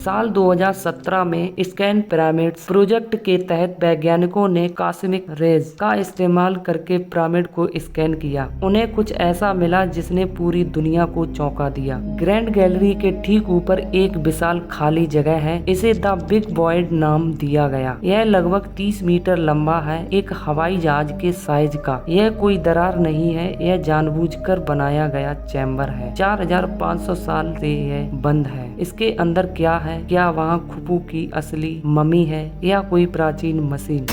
साल 2017 में scan pyramids project के तहत वैज्ञानिकों ने कॉस्मिक रेज का इस्तेमाल करके पिरामिड को स्कैन किया। उन्हें कुछ ऐसा मिला जिसने पूरी दुनिया को चौंका दिया। ग्रैंड गैलरी के ठीक ऊपर एक विशाल खाली जगह है। इसे द बिग वॉइड नाम दिया गया। यह लगभग 30 मीटर लंबा है, एक हवाई जहाज के साइज का। यह कोई दरार नहीं है, यह जानबूझकर बनाया गया चैम्बर है। 4500 साल से यह बंद है। इसके अंदर क्या है? क्या वहाँ खुफू की असली मम्मी है या कोई प्राचीन मशीन?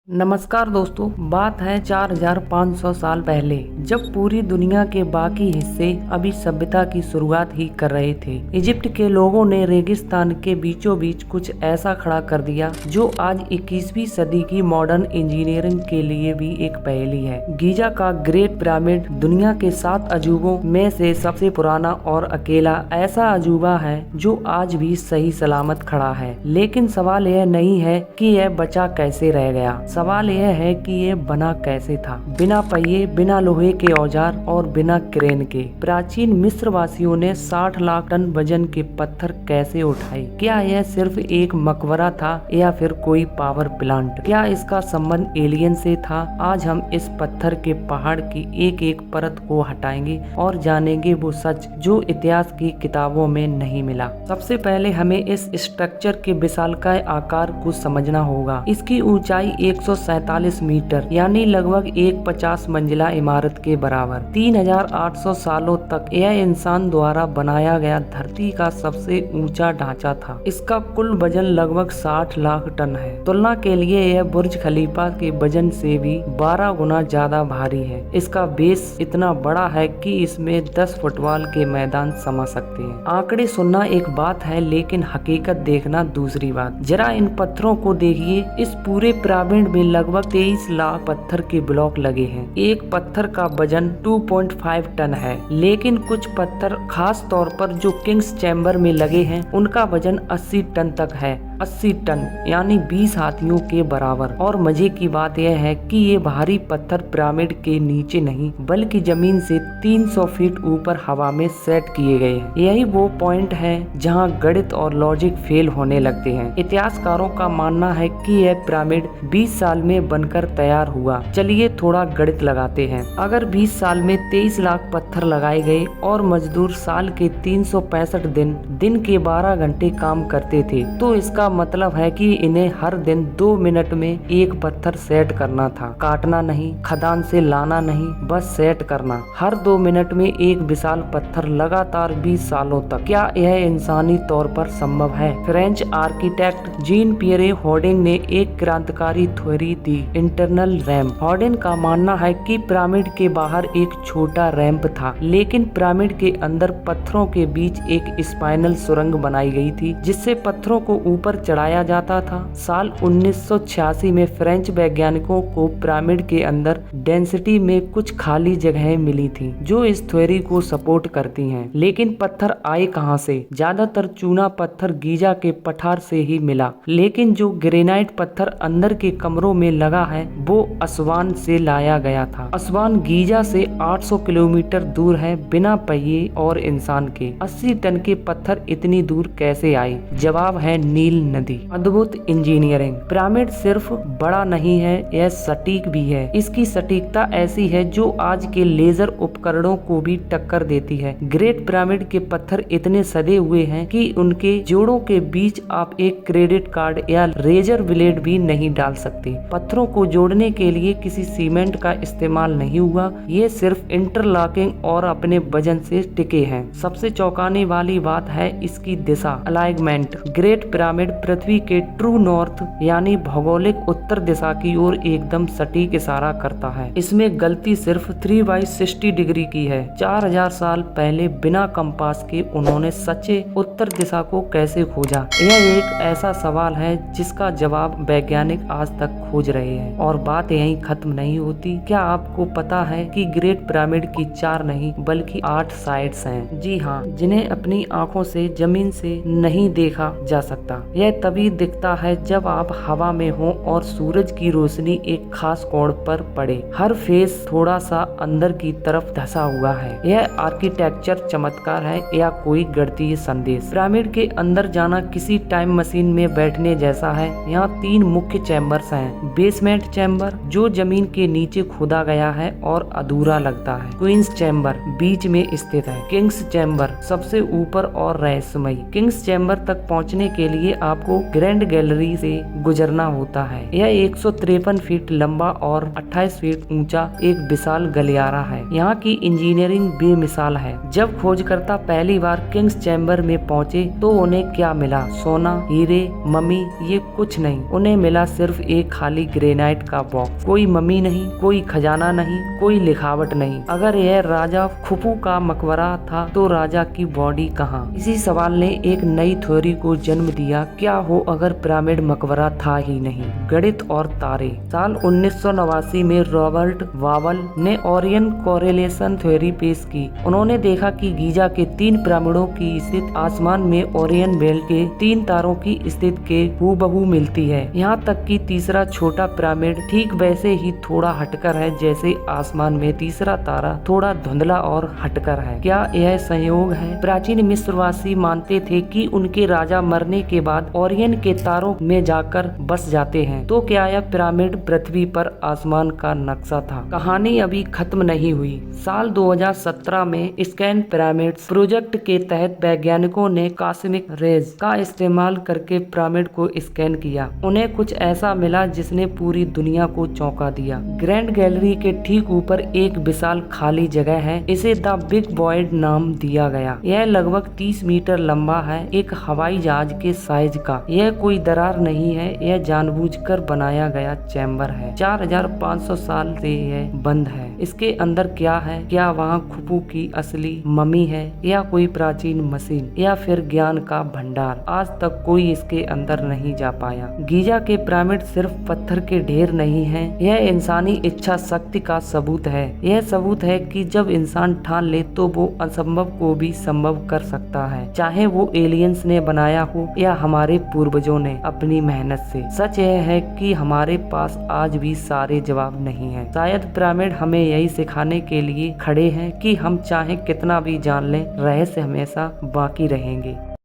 नमस्कार दोस्तों, बात है 4500 साल पहले, जब पूरी दुनिया के बाकी हिस्से अभी सभ्यता की शुरुआत ही कर रहे थे। इजिप्ट के लोगों ने रेगिस्तान के बीचों बीच कुछ ऐसा खड़ा कर दिया जो आज 21वीं सदी की मॉडर्न इंजीनियरिंग के लिए भी एक पहेली है। गीजा का ग्रेट पिरामिड दुनिया के 7 अजूबों में से सबसे पुराना और अकेला ऐसा अजूबा है जो आज भी सही सलामत खड़ा है। लेकिन सवाल यह नहीं है कि यह बचा कैसे रह गया, सवाल यह है कि ये बना कैसे था, बिना पहिए, बिना लोहे के औजार और बिना क्रेन के। प्राचीन मिस्र वासियों ने 60 लाख टन वजन के पत्थर कैसे उठाए? क्या यह सिर्फ एक मकबरा था या फिर कोई पावर प्लांट? क्या इसका संबंध एलियन से था? आज हम इस पत्थर के पहाड़ की एक एक परत को हटाएंगे और जानेंगे वो सच जो इतिहास की किताबों में नहीं मिला। सबसे पहले हमें इस स्ट्रक्चर के विशालकाय आकार को समझना होगा। इसकी ऊंचाई 147 मीटर यानी लगभग एक 50 मंजिला इमारत के बराबर। 3800 सालों तक यह इंसान द्वारा बनाया गया धरती का सबसे ऊंचा ढांचा था। इसका कुल वजन लगभग 60 लाख टन है। तुलना के लिए यह बुर्ज खलीफा के वजन से भी 12 गुना ज्यादा भारी है। इसका बेस इतना बड़ा है कि इसमें 10 फुटबॉल के मैदान समा सकते हैं। आंकड़े सुनना एक बात है, लेकिन हकीकत देखना दूसरी बात। जरा इन पत्थरों को देखिए। इस पूरे पिरामिड में लगभग 23 लाख पत्थर के ब्लॉक लगे हैं। एक पत्थर का वजन 2.5 टन है, लेकिन कुछ पत्थर खास तौर पर जो किंग्स चैम्बर में लगे हैं उनका वजन 80 टन तक है। 80 टन यानी 20 हाथियों के बराबर। और मजे की बात यह है कि ये भारी पत्थर पिरामिड के नीचे नहीं बल्कि जमीन से 300 फीट ऊपर हवा में सेट किए गए हैं। यही वो पॉइंट है जहाँ गणित और लॉजिक फेल होने लगते हैं। इतिहासकारों का मानना है कि यह पिरामिड 20 साल में बनकर तैयार हुआ। चलिए थोड़ा गणित लगाते हैं। अगर 20 साल में 23 लाख पत्थर लगाए गए और मजदूर साल के 365 दिन के 12 घंटे काम करते थे, तो इसका मतलब है कि इन्हें हर दिन 2 मिनट में एक पत्थर सेट करना था। काटना नहीं, खदान से लाना नहीं, बस सेट करना। हर 2 मिनट में एक विशाल पत्थर लगातार 20 सालों तक। क्या यह इंसानी तौर पर संभव है? French architect Jean Pierre Harding ने एक क्रांतिकारी थ्योरी दी, इंटरनल रैंप। हॉर्डिंग का मानना है कि पिरामिड के बाहर एक छोटा रैंप था, लेकिन पिरामिड के अंदर पत्थरों के बीच एक स्पाइनल सुरंग बनाई गई थी जिससे पत्थरों को ऊपर चढ़ाया जाता था। साल 1986 में फ्रेंच वैज्ञानिकों को पिरामिड के अंदर डेंसिटी में कुछ खाली जगहें मिली थी जो इस थ्योरी को सपोर्ट करती हैं। लेकिन पत्थर आए कहां से? ज्यादातर चूना पत्थर गीजा के पठार से ही मिला, लेकिन जो ग्रेनाइट पत्थर अंदर के कमरों में लगा है वो असवान से लाया गया था। असवान गीजा से 800 किलोमीटर दूर है, बिना पहिए और इंसान के। 80 टन के पत्थर इतनी दूर कैसे आए? जवाब है नील नदी। अद्भुत इंजीनियरिंग। पिरामिड सिर्फ बड़ा नहीं है, यह सटीक भी है। इसकी सटीकता ऐसी है जो आज के लेजर उपकरणों को भी टक्कर देती है। ग्रेट पिरामिड के पत्थर इतने सदे हुए हैं कि उनके जोड़ों के बीच आप एक क्रेडिट कार्ड या रेजर ब्लेड भी नहीं डाल सकते। पत्थरों को जोड़ने के लिए किसी सीमेंट का इस्तेमाल नहीं हुआ, ये सिर्फ इंटरलॉकिंग और अपने वजन से टिके हैं। सबसे चौंकाने वाली बात है इसकी दिशा, अलाइनमेंट। ग्रेट पिरामिड पृथ्वी के ट्रू नॉर्थ यानी भौगोलिक उत्तर दिशा की ओर एकदम सटीक इशारा करता है। इसमें गलती सिर्फ 3/60 डिग्री की है। 4000 साल पहले बिना कंपास के उन्होंने सच्चे उत्तर दिशा को कैसे खोजा? यह एक ऐसा सवाल है जिसका जवाब वैज्ञानिक आज तक खोज रहे हैं। और बात यहीं खत्म नहीं होती। क्या आपको पता है कि ग्रेट पिरामिड की 4 नहीं बल्कि 8 साइड्स हैं? जी हाँ, जिन्हें अपनी आंखों से जमीन से नहीं देखा जा सकता। यह तभी दिखता है जब आप हवा में हो और सूरज की रोशनी एक खास कोण पर पड़े। हर फेस थोड़ा सा अंदर की तरफ धसा हुआ है। यह आर्किटेक्चर चमत्कार है या कोई गणितीय संदेश। पिरामिड के अंदर जाना किसी टाइम मशीन में बैठने जैसा है। यहाँ 3 मुख्य चैम्बर्स हैं। बेसमेंट चैम्बर जो जमीन के नीचे खोदा गया है और अधूरा लगता है। क्वींस चैम्बर बीच में स्थित है। किंग्स चैम्बर सबसे ऊपर और रहस्यमयी। किंग्स चैम्बर तक पहुँचने के लिए आपको ग्रैंड गैलरी से गुजरना होता है। यह 153 फीट लंबा और 28 फीट ऊंचा एक विशाल गलियारा है। यहाँ की इंजीनियरिंग बेमिसाल है। जब खोजकर्ता पहली बार किंग्स चैम्बर में पहुँचे तो उन्हें क्या मिला? सोना, हीरे, मम्मी, ये कुछ नहीं। उन्हें मिला सिर्फ एक खाली ग्रेनाइट का बॉक्स। कोई मम्मी नहीं, कोई खजाना नहीं, कोई लिखावट नहीं। अगर यह राजा खुफू का मकबरा था तो राजा की बॉडी कहाँ? इसी सवाल ने एक नई थ्योरी को जन्म दिया। क्या हो अगर पिरामिड मकबरा था ही नहीं? गणित और तारे। साल 1989 में रॉबर्ट वावल ने ओरियन कोरिलेशन थ्योरी पेश की। उन्होंने देखा कि गीजा के 3 पिरामिडों की स्थिति आसमान में ओरियन बेल्ट के 3 तारों की स्थिति के हूबहू मिलती है। यहाँ तक कि तीसरा छोटा पिरामिड ठीक वैसे ही थोड़ा हटकर है जैसे आसमान में तीसरा तारा थोड़ा धुंधला और हटकर है। क्या यह संयोग है? प्राचीन मिस्रवासी मानते थे कि उनके राजा मरने के बाद ओरियन के तारों में जाकर बस जाते हैं। तो क्या यह पिरामिड पृथ्वी पर आसमान का नक्शा था? कहानी अभी खत्म नहीं हुई। साल 2017 में स्कैन पिरामिड्स प्रोजेक्ट के तहत वैज्ञानिकों ने कॉस्मिक रेज का इस्तेमाल करके पिरामिड को स्कैन किया। उन्हें कुछ ऐसा मिला जिसने पूरी दुनिया को चौंका दिया। ग्रैंड गैलरी के ठीक ऊपर एक विशाल खाली जगह है। इसे द बिग वॉइड नाम दिया गया। यह लगभग 30 मीटर लंबा है, एक हवाई जहाज के साइज का। यह कोई दरार नहीं है, यह जानबूझकर बनाया गया चैम्बर है। 4500 साल से यह बंद है। इसके अंदर क्या है? क्या वहाँ खुफू की असली मम्मी है या कोई प्राचीन मशीन या फिर ज्ञान का भंडार? आज तक कोई इसके अंदर नहीं जा पाया। गीजा के पिरामिड सिर्फ पत्थर के ढेर नहीं है, यह इंसानी इच्छा शक्ति का सबूत है। यह सबूत है कि जब इंसान ठान ले तो वो असंभव को भी संभव कर सकता है, चाहे वो एलियंस ने बनाया हो या हमारे पूर्वजों ने अपनी मेहनत से। सच यह है कि हमारे पास आज भी सारे जवाब नहीं है। शायद पिरामिड हमें यही सिखाने के लिए खड़े हैं कि हम चाहे कितना भी जान लें, रहस्य हमेशा बाकी रहेंगे।